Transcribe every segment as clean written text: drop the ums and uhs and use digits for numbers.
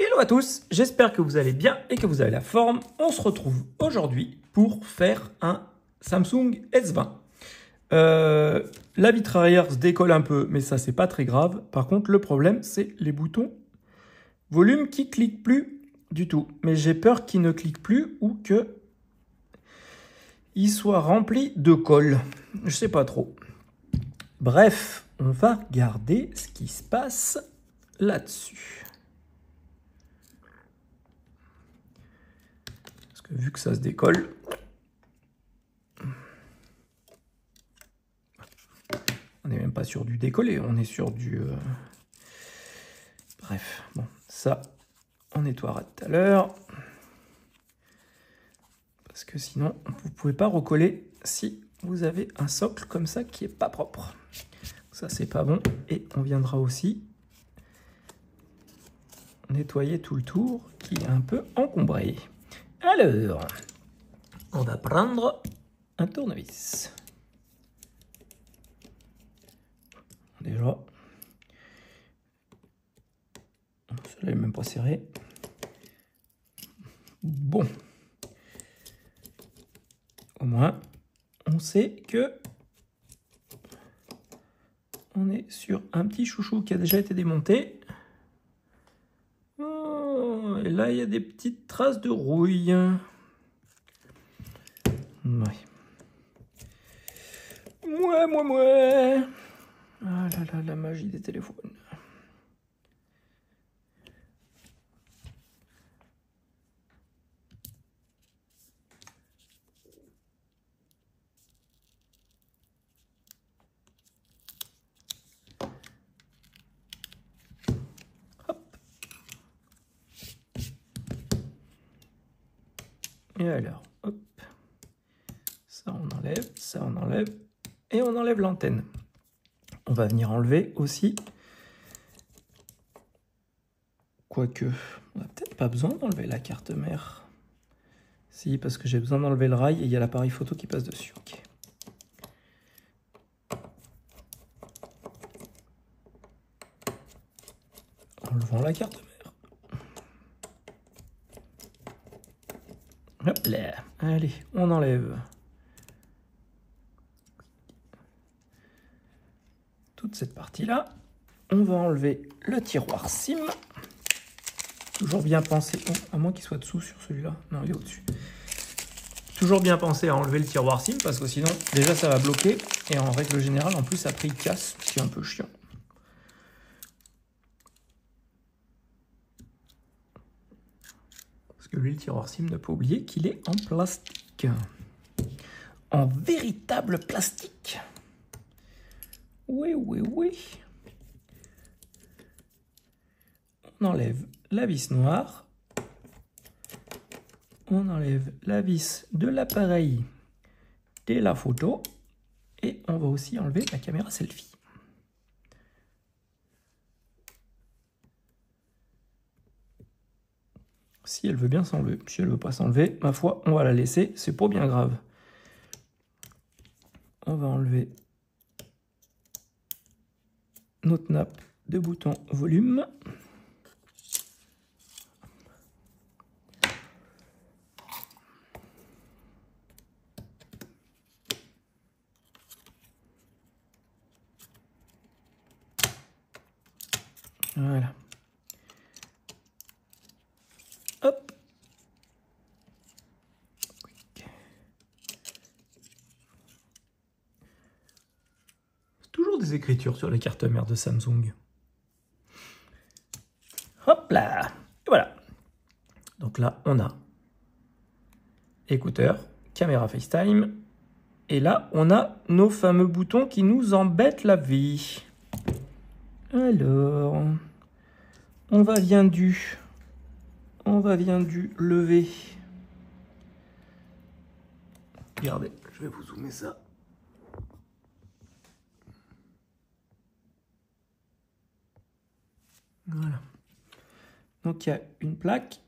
Hello à tous, j'espère que vous allez bien et que vous avez la forme. On se retrouve aujourd'hui pour faire un Samsung S20. La vitre arrière se décolle un peu, mais ça c'est pas très grave. Par contre, le problème c'est les boutons volume qui cliquent plus du tout. Mais j'ai peur qu'ils ne cliquent plus ou que ils soient remplis de colle. Je sais pas trop. Bref, on va regarder ce qui se passe là-dessus. Parce que vu que ça se décolle, on n'est même pas sur du décollé, on est sur du... Bref, bon, ça, on nettoiera tout à l'heure. Parce que sinon, vous ne pouvez pas recoller si vous avez un socle comme ça qui n'est pas propre. Ça, c'est pas bon. Et on viendra aussi nettoyer tout le tour qui est un peu encombré. Alors, on va prendre un tournevis. Déjà, celui-là n'est même pas serré. Bon, au moins, on sait que on est sur un petit chouchou qui a déjà été démonté. Oh, et là, il y a des petites traces de rouille. Ouais. Mouais. Ah là là, la magie des téléphones. Hop. Et alors, hop. Ça, on enlève, ça, on enlève. Et on enlève l'antenne. On va venir enlever aussi. Quoique, on n'a peut-être pas besoin d'enlever la carte mère. Si, parce que j'ai besoin d'enlever le rail et il y a l'appareil photo qui passe dessus. Ok. Enlevons la carte mère. Hop là. Allez, on enlève toute cette partie-là. On va enlever le tiroir SIM. Toujours bien pensé, oh, à moins qu'il soit dessous sur celui-là. Non, il est au-dessus. Toujours bien pensé à enlever le tiroir SIM parce que sinon, déjà ça va bloquer. Et en règle générale, en plus, après il casse, ce qui est un peu chiant. Parce que lui, le tiroir SIM, ne pas oublier qu'il est en plastique. En véritable plastique. Oui. On enlève la vis noire. On enlève la vis de l'appareil de la photo. Et on va aussi enlever la caméra selfie. Si elle veut bien s'enlever. Si elle ne veut pas s'enlever, ma foi, on va la laisser. C'est pas bien grave. On va enlever notre nappe de bouton volume. Voilà. Hop. Toujours des écritures sur les cartes mères de Samsung. Hop là. Et voilà. Donc là, on a écouteurs, caméra FaceTime. Et là, on a nos fameux boutons qui nous embêtent la vie. Alors, on va bien du lever. Regardez, je vais vous zoomer ça. Voilà. Donc il y a une plaque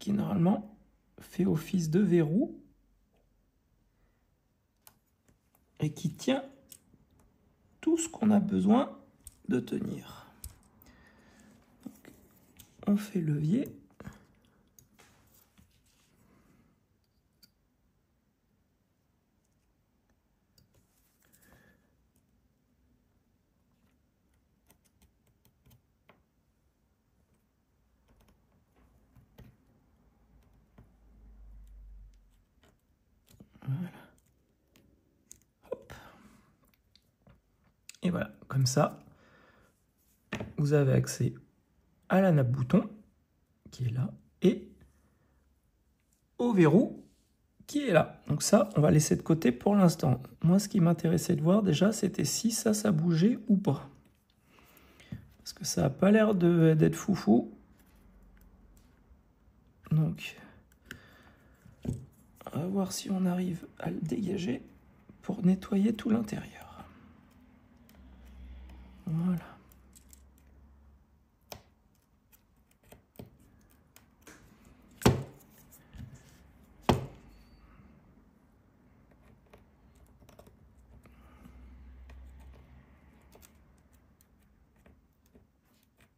qui normalement fait office de verrou et qui tient tout ce qu'on a besoin de tenir. Donc, on fait levier. Voilà. Hop. Et voilà, comme ça, vous avez accès à la nappe bouton qui est là et au verrou qui est là. Donc ça, on va laisser de côté pour l'instant. Moi, ce qui m'intéressait de voir déjà, c'était si ça bougeait ou pas. Parce que ça n'a pas l'air d'être foufou. Donc, on va voir si on arrive à le dégager pour nettoyer tout l'intérieur. Voilà.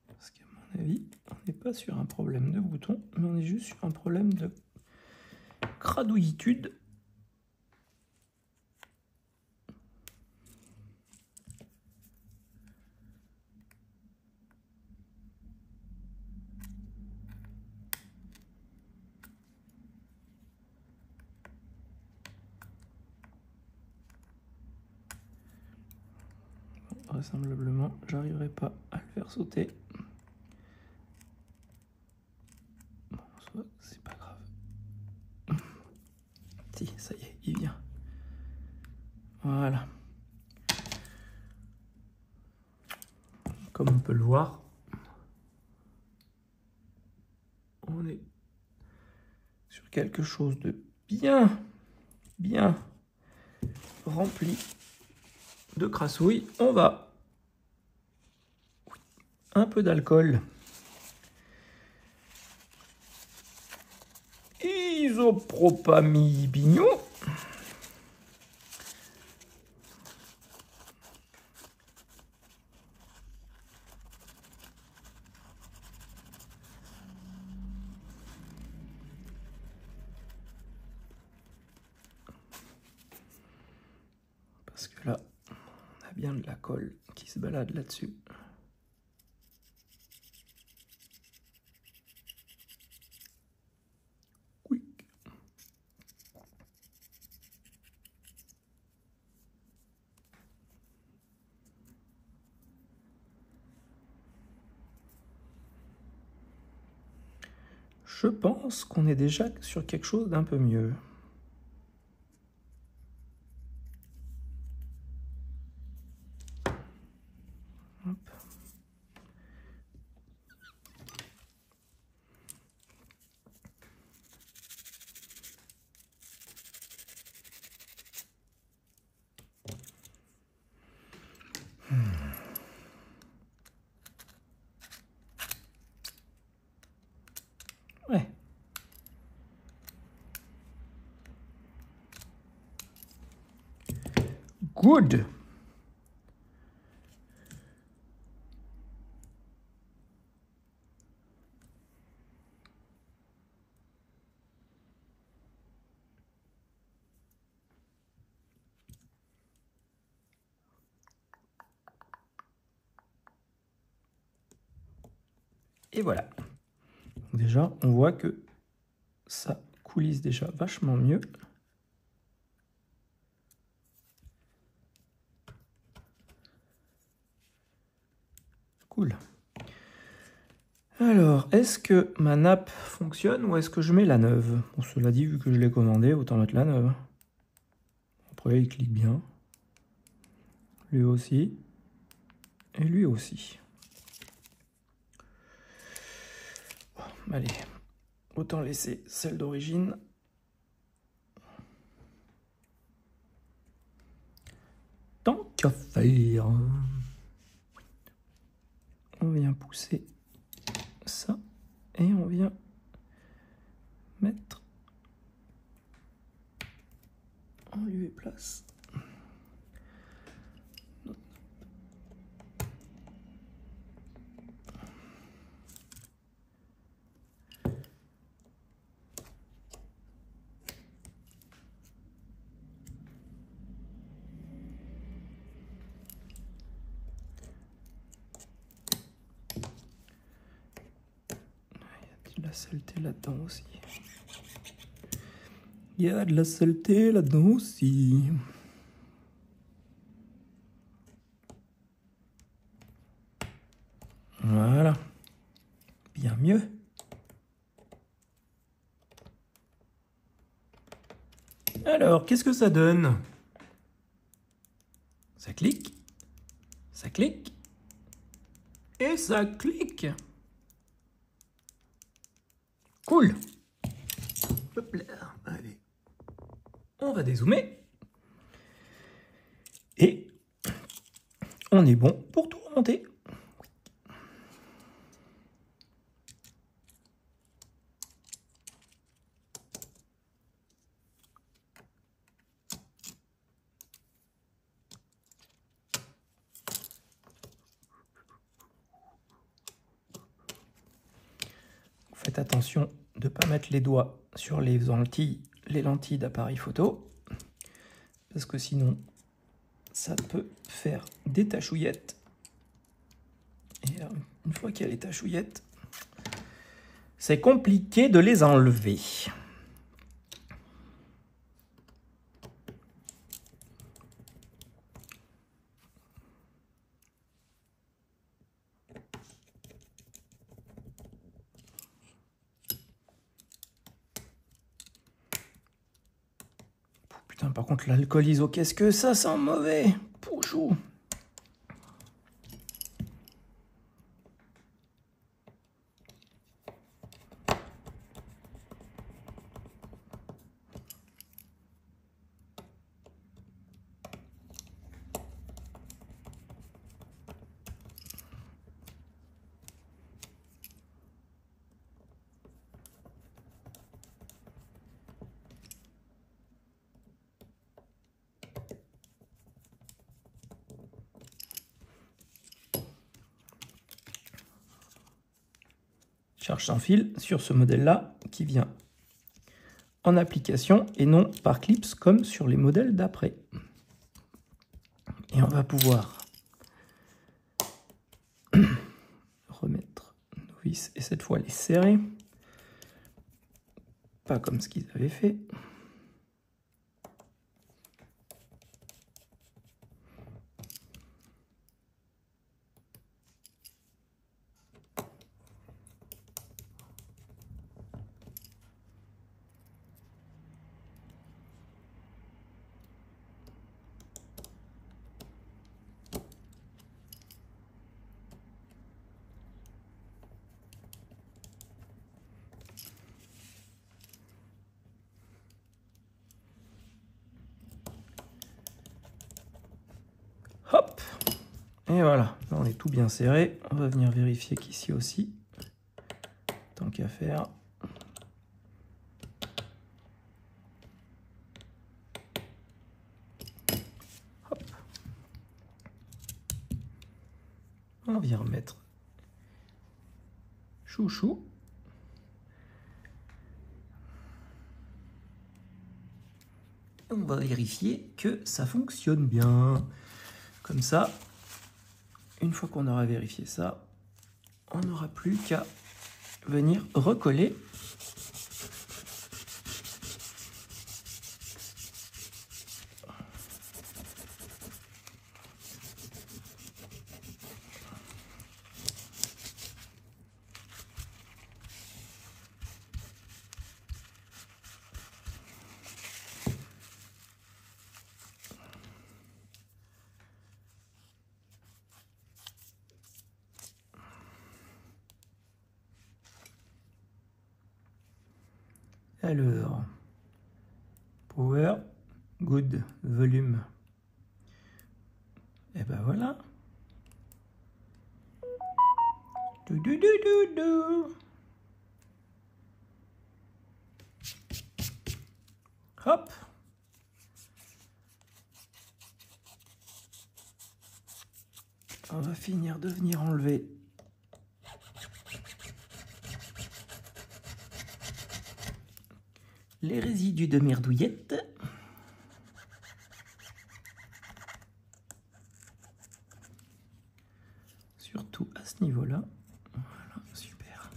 Parce qu'à mon avis, on n'est pas sur un problème de bouton, mais on est juste sur un problème de cradouillitude. Vraisemblablement, j'arriverai pas à le faire sauter. Bon, soit c'est pas grave. Si, ça y est, il vient. Voilà. Comme on peut le voir, on est sur quelque chose de bien rempli de crassouilles. On va un peu d'alcool. Isopropamibignon. Parce que là, on a bien de la colle qui se balade là-dessus. Oui. Je pense qu'on est déjà sur quelque chose d'un peu mieux. Hop. Ouais. Good. Et voilà. Déjà, on voit que ça coulisse déjà vachement mieux. Cool. Alors, est-ce que ma nappe fonctionne ou est-ce que je mets la neuve? Bon, cela dit, vu que je l'ai commandé, autant mettre la neuve. Après, il clique bien. Lui aussi. Et lui aussi. Bon, allez, autant laisser celle d'origine. Tant qu'à faire. On vient pousser ça et on vient mettre en lieu et place. la saleté là-dedans aussi. Il y a de la saleté là-dedans aussi. Voilà. Bien mieux. Alors, qu'est-ce que ça donne? Ça clique. Ça clique. Et ça clique. Cool. Hop là. Allez. On va dézoomer. Et on est bon pour tout remonter. Faites attention de ne pas mettre les doigts sur les lentilles d'appareil photo, parce que sinon ça peut faire des tachouillettes. Et une fois qu'il y a les tachouillettes, c'est compliqué de les enlever. Putain, par contre, l'alcool iso, qu'est-ce que ça sent mauvais? Pouchou. Charge sans fil sur ce modèle-là qui vient en application et non par clips comme sur les modèles d'après. Et on va pouvoir remettre nos vis et cette fois les serrer. Pas comme ce qu'ils avaient fait. Hop! Et voilà, là on est tout bien serré. On va venir vérifier qu'ici aussi, tant qu'à faire. Hop. On vient remettre chouchou. On va vérifier que ça fonctionne bien. Comme ça, une fois qu'on aura vérifié ça, on n'aura plus qu'à venir recoller. Alors, power, good, volume. Et ben voilà. Hop. On va finir de venir enlever les résidus de merdouillette. Surtout à ce niveau-là. Voilà, super.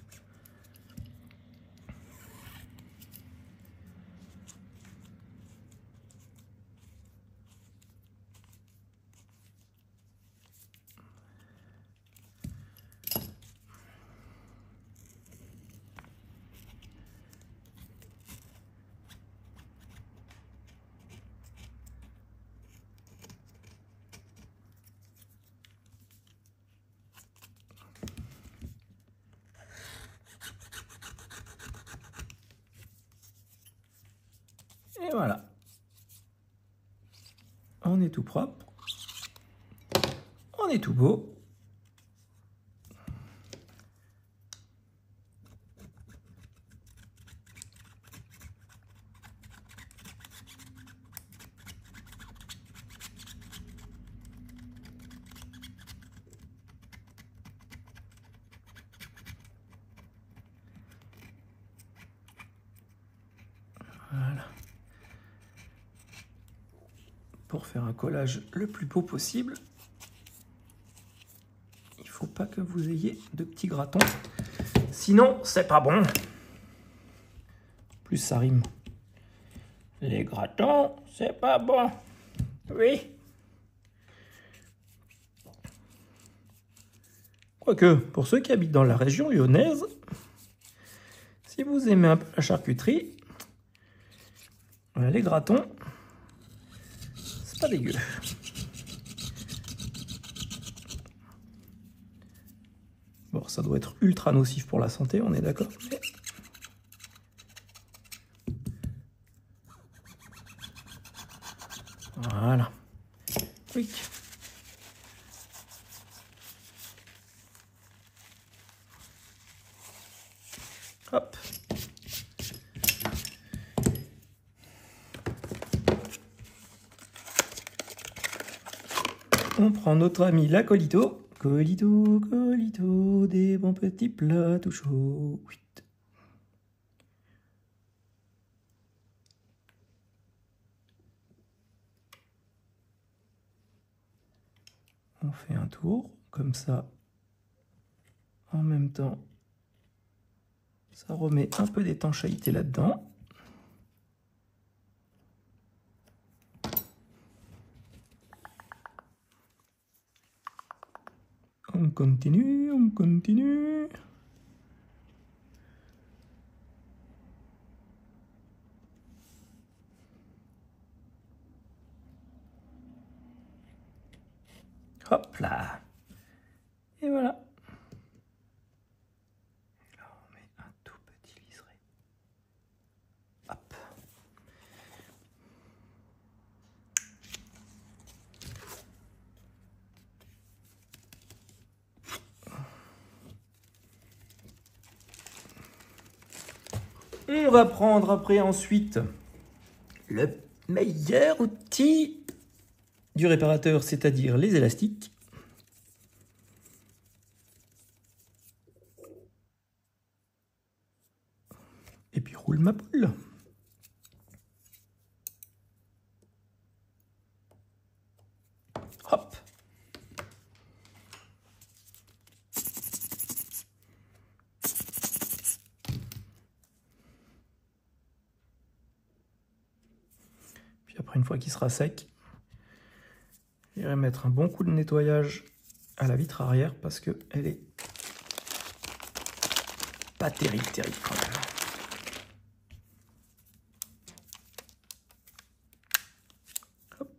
Et voilà. On est tout propre. On est tout beau. Voilà. Pour faire un collage le plus beau possible, il ne faut pas que vous ayez de petits gratons. Sinon, c'est pas bon. Plus ça rime. Les gratons, c'est pas bon. Oui. Quoique, pour ceux qui habitent dans la région lyonnaise, si vous aimez un peu la charcuterie, les gratons, c'est pas dégueu. Bon, ça doit être ultra nocif pour la santé, on est d'accord. Mais... voilà. Oui. Hop. On prend notre ami l'acolito. Colito, colito, des bons petits plats tout chauds. Oui. On fait un tour, comme ça. En même temps, ça remet un peu d'étanchéité là-dedans. On continue, on continue. Hop là. Et voilà. Et là, on met un tout petit liseré. Hop. On va prendre après ensuite le meilleur outil du réparateur, c'est-à-dire les élastiques. Et puis roule ma poule. Hop. Puis après, une fois qu'il sera sec, j'irai mettre un bon coup de nettoyage à la vitre arrière parce qu'elle est pas terrible quand même. Hop.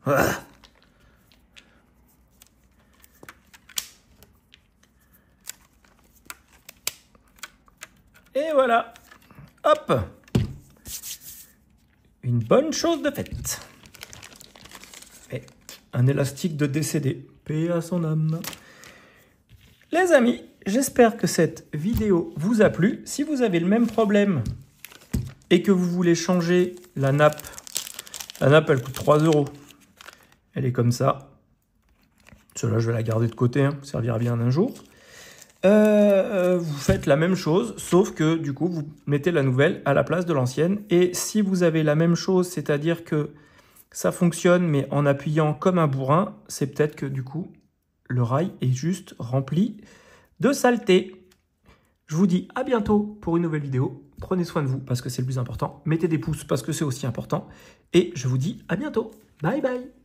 Voilà. Et voilà. Hop. Une bonne chose de faite. Et un élastique de décédé. Paix à son âme. Les amis, j'espère que cette vidéo vous a plu. Si vous avez le même problème et que vous voulez changer la nappe elle coûte 3 €. Elle est comme ça. Celle-là, je vais la garder de côté, hein, servira bien un jour. Vous faites la même chose, sauf que du coup, vous mettez la nouvelle à la place de l'ancienne. Et si vous avez la même chose, c'est-à-dire que ça fonctionne, mais en appuyant comme un bourrin, c'est peut-être que du coup, le rail est juste rempli de saleté. Je vous dis à bientôt pour une nouvelle vidéo. Prenez soin de vous parce que c'est le plus important. Mettez des pouces parce que c'est aussi important. Et je vous dis à bientôt. Bye bye.